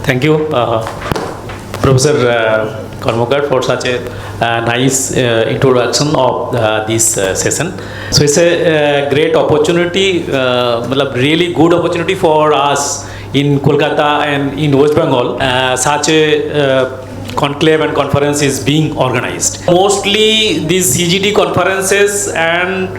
Thank you, Professor Karmakar, for such a nice introduction of this session. So it's a great opportunity, really good opportunity for us in Kolkata and in West Bengal. Such a conclave and conference is being organized. Mostly these CGD conferences and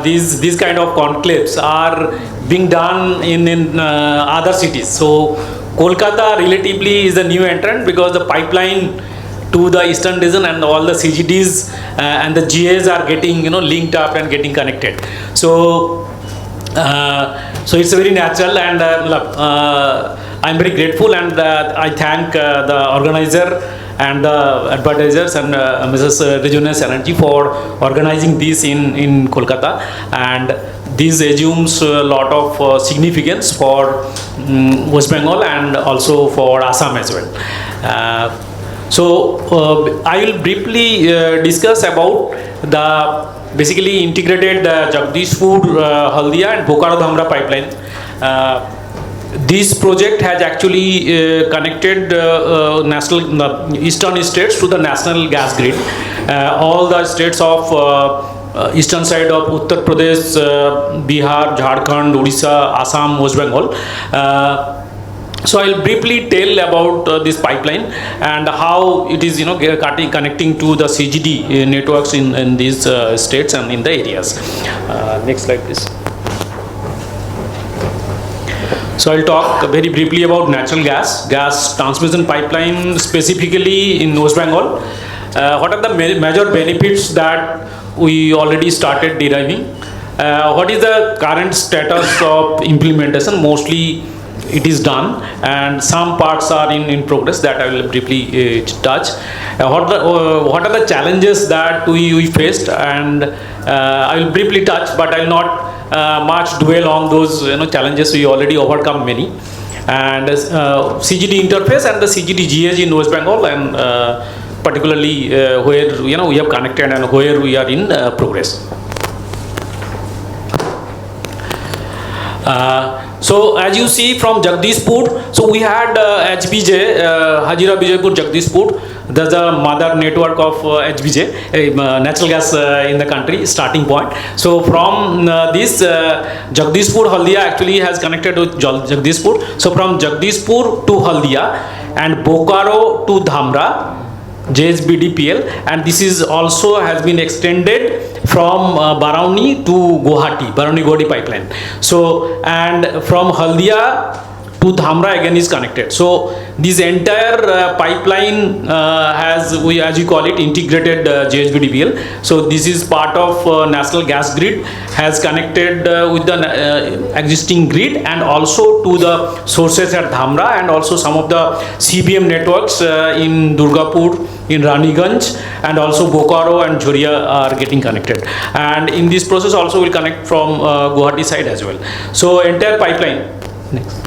these kind of conclaves are being done in other cities. So Kolkata relatively is a new entrant because the pipeline to the eastern region and all the CGDs and the GAs are getting linked up and getting connected. So it's very natural, and I'm very grateful, and I thank the organizer and the advertisers and Mrs. Rejuvenates Energy for organizing this in Kolkata, and this assumes a lot of significance for West Bengal and also for Assam as well. So I will briefly discuss about the basically integrated Jagdishpur, Haldia and Bokaro-Dhamra pipeline. This project has actually connected the eastern states to the national gas grid. All the states of eastern side of Uttar Pradesh, Bihar, Jharkhand, Odisha, Assam, West Bengal. So I'll briefly tell about this pipeline and how it is connecting to the CGD networks in these states and in the areas. Next slide please. So I'll talk very briefly about natural gas transmission pipeline specifically in West Bengal. What are the major benefits that we already started deriving? What is the current status of implementation? Mostly it is done, and some parts are in progress that I will briefly touch. What are the challenges that we faced, and I will briefly touch, but I will not much dwell on those challenges. We already overcome many, and CGD interface and the CGD GAs in West Bengal, and particularly where we have connected and where we are in progress. So as you see from Jagdishpur, so we had HBJ, Hazira Vijaypur Jagdishpur. That's the mother network of HBJ, natural gas in the country, starting point. So from this Jagdishpur Haldia actually has connected with Jagdishpur. So from Jagdishpur to Haldia and Bokaro to Dhamra, JSBDPL, and this is also has been extended from Barauni to Guwahati, Barauni-Guwahati pipeline. So and from Haldia to Dhamra again is connected. So this entire pipeline has, as we call it, integrated JSBDPL. So this is part of national gas grid, has connected with the existing grid and also to the sources at Dhamra, and also some of the CBM networks in Durgapur, in Raniganj, and also Bokaro and Jhoria are getting connected. And in this process also will connect from Guwahati side as well. So entire pipeline. Next.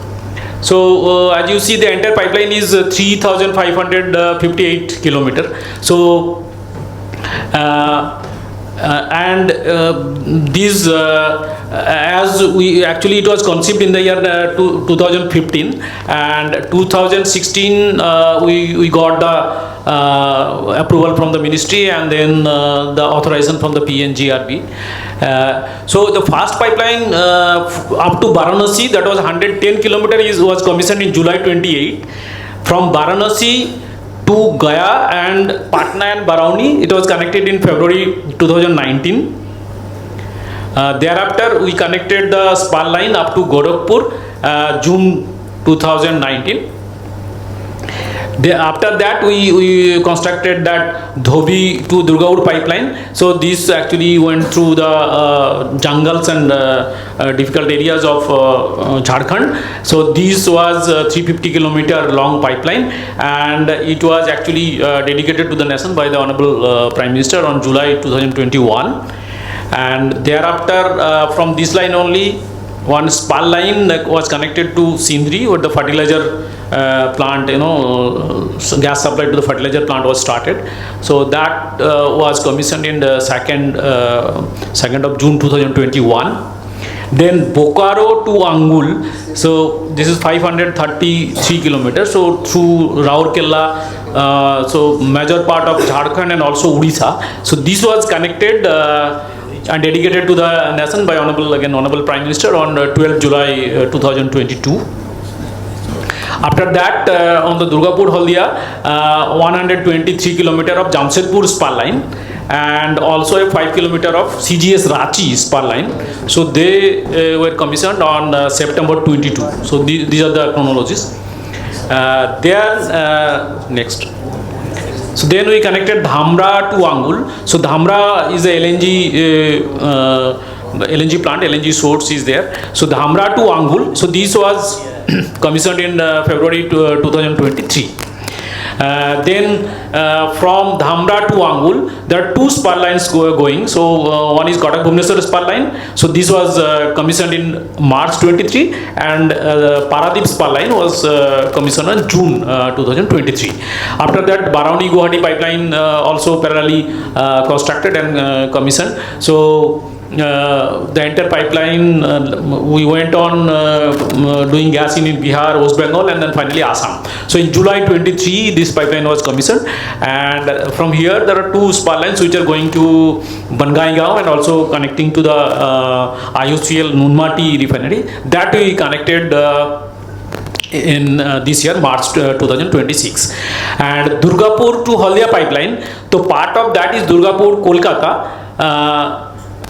So as you see, the entire pipeline is 3,558 kilometer. So and these as we actually, it was conceived in the year 2015, and 2016 we got the approval from the ministry, and then the authorization from the PNGRB. So the fast pipeline up to Varanasi, that was 110 kilometers, was commissioned in July 28. From Varanasi to Gaya and Patna and Barauni, it was connected in February 2019. Thereafter, we connected the span line up to Gorakhpur, June 2019. After that, we constructed that Dhobi to Durgapur pipeline. So this actually went through the jungles and difficult areas of Jharkhand. So this was a 350 kilometer long pipeline, and it was actually dedicated to the nation by the Honorable Prime Minister on July 2021. And thereafter, from this line only, one span line was connected to Sindri, where the fertilizer plant, gas supply to the fertilizer plant was started. So that was commissioned in the 2nd of June 2021. Then Bokaro to Angul, so this is 533 kilometers. So through Raurkela, so major part of Jharkhand and also Odisha. So this was connected and dedicated to the nation by Honorable Prime Minister on 12 July 2022. After that, on the Durgapur Haldia, 123 kilometer of Jamshedpur spar line, and also a 5 kilometer of CGS Ranchi spar line. So they were commissioned on September 22. So these are the chronologies. Next. So then we connected Dhamra to Angul. So Dhamra is a LNG plant, LNG source is there. So Dhamra to Angul. So this was commissioned in February 2023. Then from Dhamra to Angul, there are two spar lines going. So one is Cuttack Bhubaneswar spar line. So this was commissioned in March 23, and Paradip spar line was commissioned in June 2023. After that, Barauni Guwahati pipeline also parallelly constructed and commissioned. So the entire pipeline, we went on doing gas in Bihar, West Bengal, and then finally Assam. So in July 23, this pipeline was commissioned, and from here there are two spar lines which are going to Bangaigao and also connecting to the IOCL Nunmati refinery. That we connected in this year, March 2026. And Durgapur to Haldia pipeline, so part of that is Durgapur Kolkata.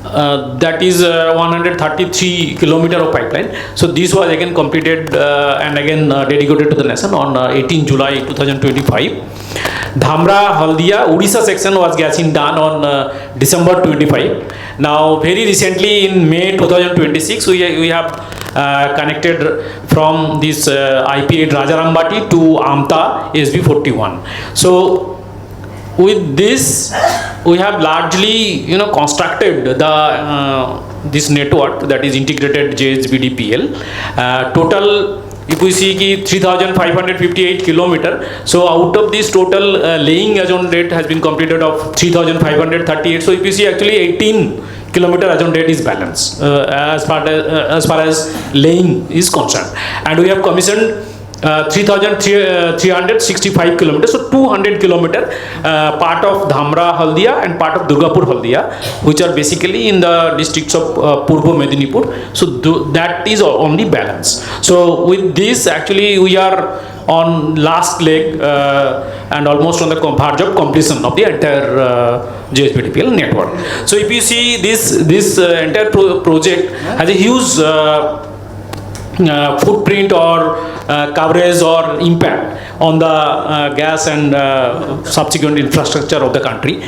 That is 133 kilometer of pipeline. So this was again completed and again dedicated to the nation on 18 July 2025. Dhamra Haldia Odisha section was getting done on December 25. Now very recently in May 2026 we have connected from this IP8 Rajarambati to Amta SB41. So with this, we have largely, constructed the this network, that is integrated JHBDPL. Total, if we see 3,558 kilometer. So out of this total laying as on date has been completed of 3,538. So if you see actually 18 kilometer as on date is balanced as far as laying is concerned, and we have commissioned 3,365 kilometers, so 200 kilometer part of Dhamra Haldia and part of Durgapur Haldia, which are basically in the districts of Purbo Medinipur. So that is on the balance. So with this, actually we are on last leg and almost on the verge of completion of the entire JHBDPL network. So if you see this entire project has a huge footprint or coverage or impact on the gas and subsequent infrastructure of the country.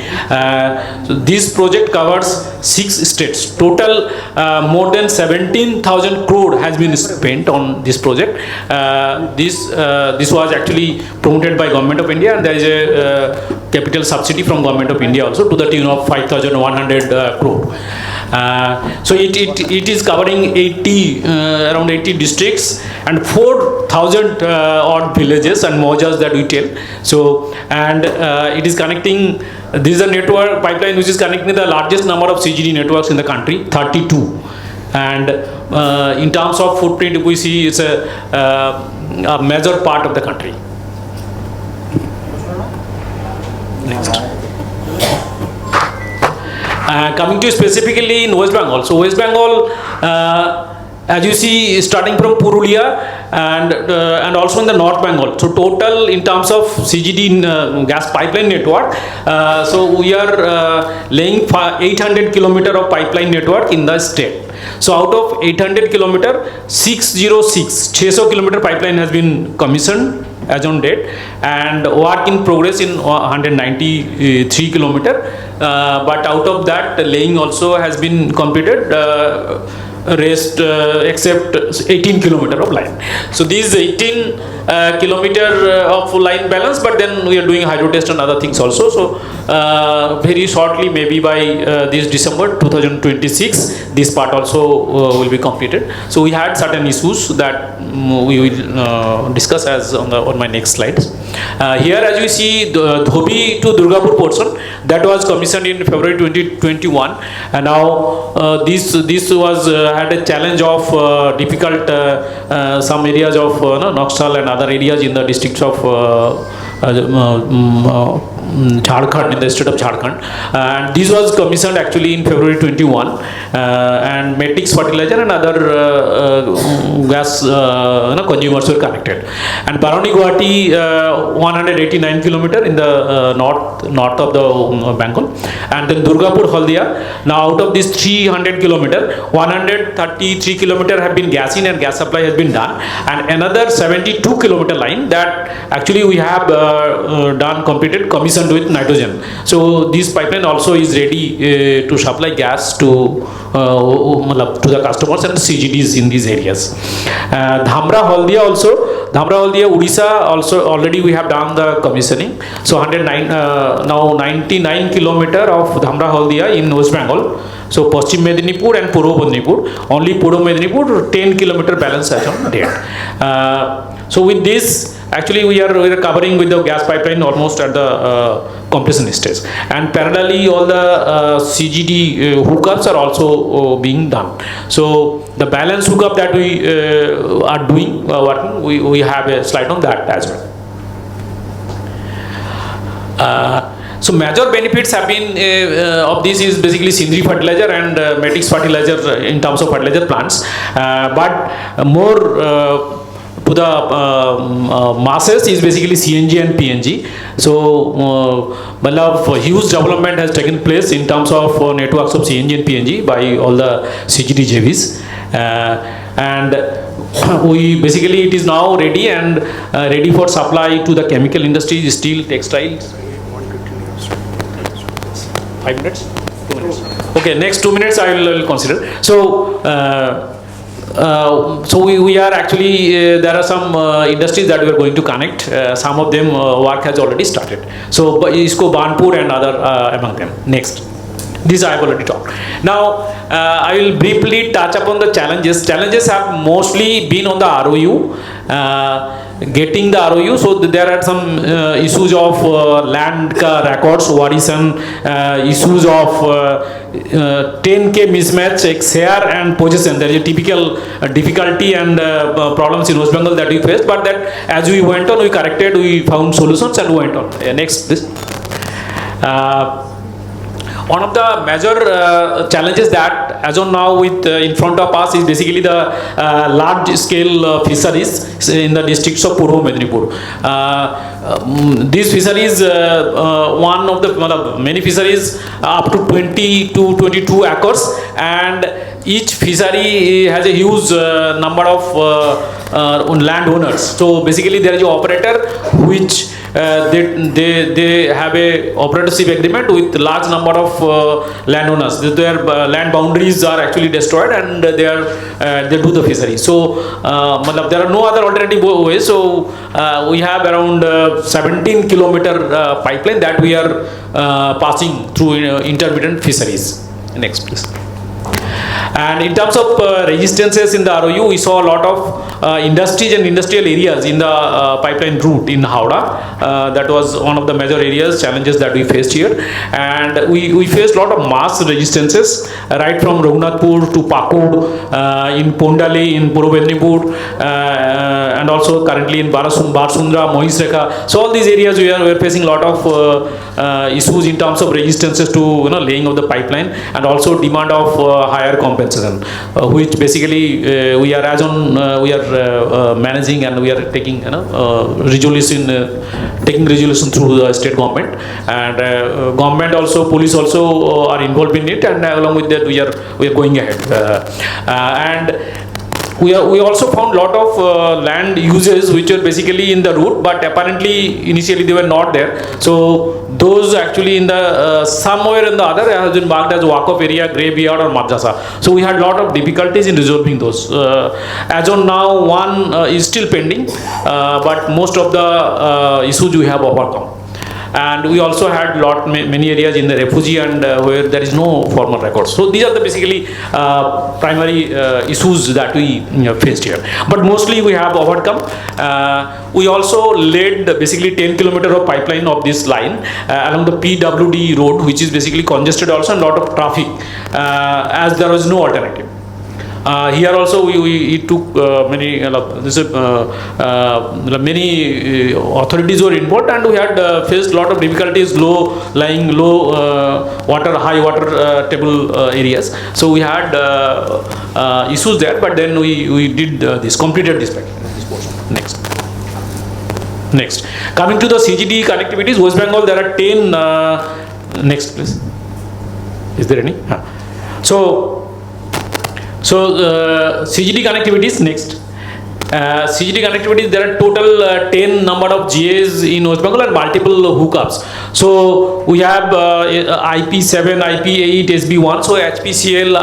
So this project covers 6 states. Total more than 17,000 crore has been spent on this project. This was actually promoted by Government of India, and there is a capital subsidy from Government of India also to the tune of 5,100 crore. So it is covering around 80 districts and 4,000 odd villages and mojas that we tell. So and it is connecting. This is a network pipeline which is connecting the largest number of CGD networks in the country, 32. And in terms of footprint, we see it's a major part of the country. Next. Coming to specifically in West Bengal. So West Bengal, as you see, starting from Purulia and also in the North Bengal. So total in terms of CGD gas pipeline network, so we are laying 800 kilometer of pipeline network in the state. So out of 800 kilometer, 606 kilometer pipeline has been commissioned as on date, and work in progress in 193 kilometer. But out of that, laying also has been completed. Rest except 18 kilometer of line. So these 18 kilometer of line balance, but then we are doing hydro test and other things also. So very shortly, maybe by this December 2026, this part also will be completed. So we had certain issues that we will discuss as on my next slides. Here, as you see, the Dhobi to Durgapur portion that was commissioned in February 2021, and now this was had a challenge of difficult some areas of Noxtal and other areas in the districts of Jharkhand, in the state of Jharkhand, and this was commissioned actually in February 21, and Matrix fertilizer and other gas consumers were connected. And Barauni Guwahati 189 kilometer in the north of the Bengal, and then Durgapur Haldia. Now out of this 300 kilometer, 133 kilometer have been gas in and gas supply has been done, and another 72 kilometer line that actually we have completed, commissioned with nitrogen. So this pipeline also is ready to supply gas to the customers and CGDs in these areas. Dhamra Haldia also, Odisha also already we have done the commissioning. So 109 now 99 kilometer of Dhamra Haldia in West Bengal. So Paschim Medinipur and Purbo Medinipur, only Purbo Medinipur 10 kilometer balance as on date. So with this, actually we are covering with the gas pipeline almost at the completion stage, and parallelly all the CGD hookups are also being done. So the balance hookup that we are doing working, we have a slide on that as well. So major benefits have been of this is basically Sindri fertilizer and Matrix fertilizer in terms of fertilizer plants, but more to the masses is basically CNG and PNG. So huge development has taken place in terms of networks of CNG and PNG by all the CGD JVs, and we basically it is now ready and ready for supply to the chemical industry, steel, textiles. 5 minutes? 2 minutes. Okay, next 2 minutes I will consider. So so we are actually there are some industries that we are going to connect. Some of them work has already started. So ISCO Banpur and other among them. Next. This I have already talked. Now I will briefly touch upon the challenges. Challenges have mostly been on the ROU, getting the ROU. So there are some issues of land records, variation, issues of 10K mismatch, share and possession. There is a typical difficulty and problems in West Bengal that we faced, but that as we went on, we corrected, we found solutions and went on. Next, this. One of the major challenges that as of now with in front of us is basically the large scale fisheries in the districts of Purbo Medinipur. These fisheries, one of the many fisheries up to 20 to 22 acres, and each fishery has a huge number of landowners. So basically there is an operator which they have a operatorship agreement with large number of landowners. Their land boundaries are actually destroyed and they do the fishery. So there are no other alternative ways. So we have around 17 kilometer pipeline that we are passing through intermittent fisheries. Next, please. And in terms of resistances in the ROU, we saw a lot of industries and industrial areas in the pipeline route in Howrah. That was one of the major areas, challenges that we faced here. And we faced a lot of mass resistances, right from Raghunathpur to Pakur, in Pondali, in Purbo Medinipur, and also currently in Barsundra, Mohisrekha. So all these areas we are facing a lot of issues in terms of resistances to laying of the pipeline, and also demand of higher compensation, which basically we are managing, and we are taking resolution through the state government, and government also, police also are involved in it, and along with that we are going ahead, and we also found a lot of land uses which are basically in the route, but apparently initially they were not there. So those actually in the somewhere in the other has been marked as walk-off area, graveyard or madrasa. So we had a lot of difficulties in resolving those. As on now, one is still pending, but most of the issues we have overcome. And we also had many areas in the refugee and where there is no formal records. So these are the basically primary issues that we faced here. But mostly we have overcome. We also laid basically 10 kilometer of pipeline of this line along the PWD road, which is basically congested also, and a lot of traffic as there was no alternative. Here also we took many authorities were involved, and we had faced a lot of difficulties, low high water table areas. So we had issues there, but then we did completed this portion. Next, coming to the CGD connectivities, West Bengal, there are 10. Next, please. Is there any? So CGD connectivities next. CGD connectivities, there are total 10 number of GAs in West Bengal and multiple hookups. So we have IP7, IP8, SB1, so HPCL,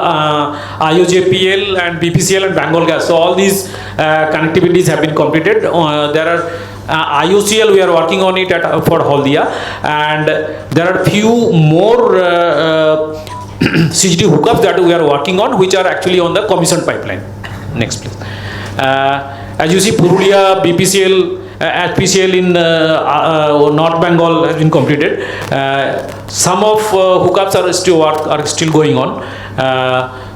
IOJPL and BPCL and Bengal Gas. So all these connectivities have been completed. There are IOCL, we are working on it for Haldia, and there are few more CGD hookups that we are working on, which are actually on the commissioned pipeline. Next, please. As you see, Purulia, BPCL, HPCL in North Bengal has been completed. Some of hookups are still going on.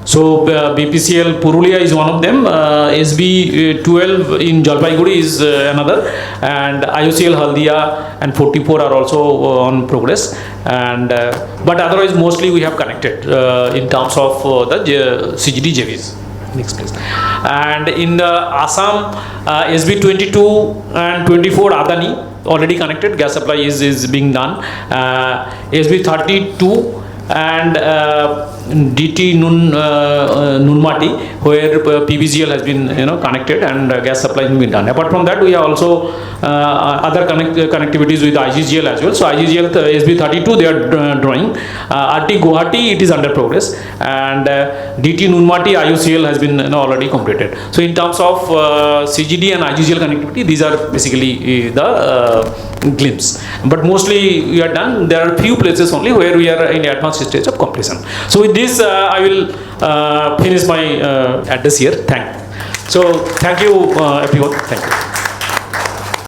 So BPCL Purulia is one of them. SB12 in Jalpaiguri is another, and IOCL Haldia and 44 are also on progress. And but otherwise, mostly we have connected in terms of the CGD JVs. Next, please. And in Assam, SB22 and 24 Adani already connected. Gas supply is being done. SB32 and DT Nunmati, where PBGL has been connected and gas supply has been done. Apart from that, we have also other connectivities with IGGL as well. So IGGL SB32 they are drawing. RT Guwahati, it is under progress, and DT Nunmati IOCL has been already completed. So in terms of CGD and IGGL connectivity, these are basically the glimpse. But mostly we are done. There are few places only where we are in the advanced stage of completion. So with this, I will finish my address here. Thank you, everyone. Thank you.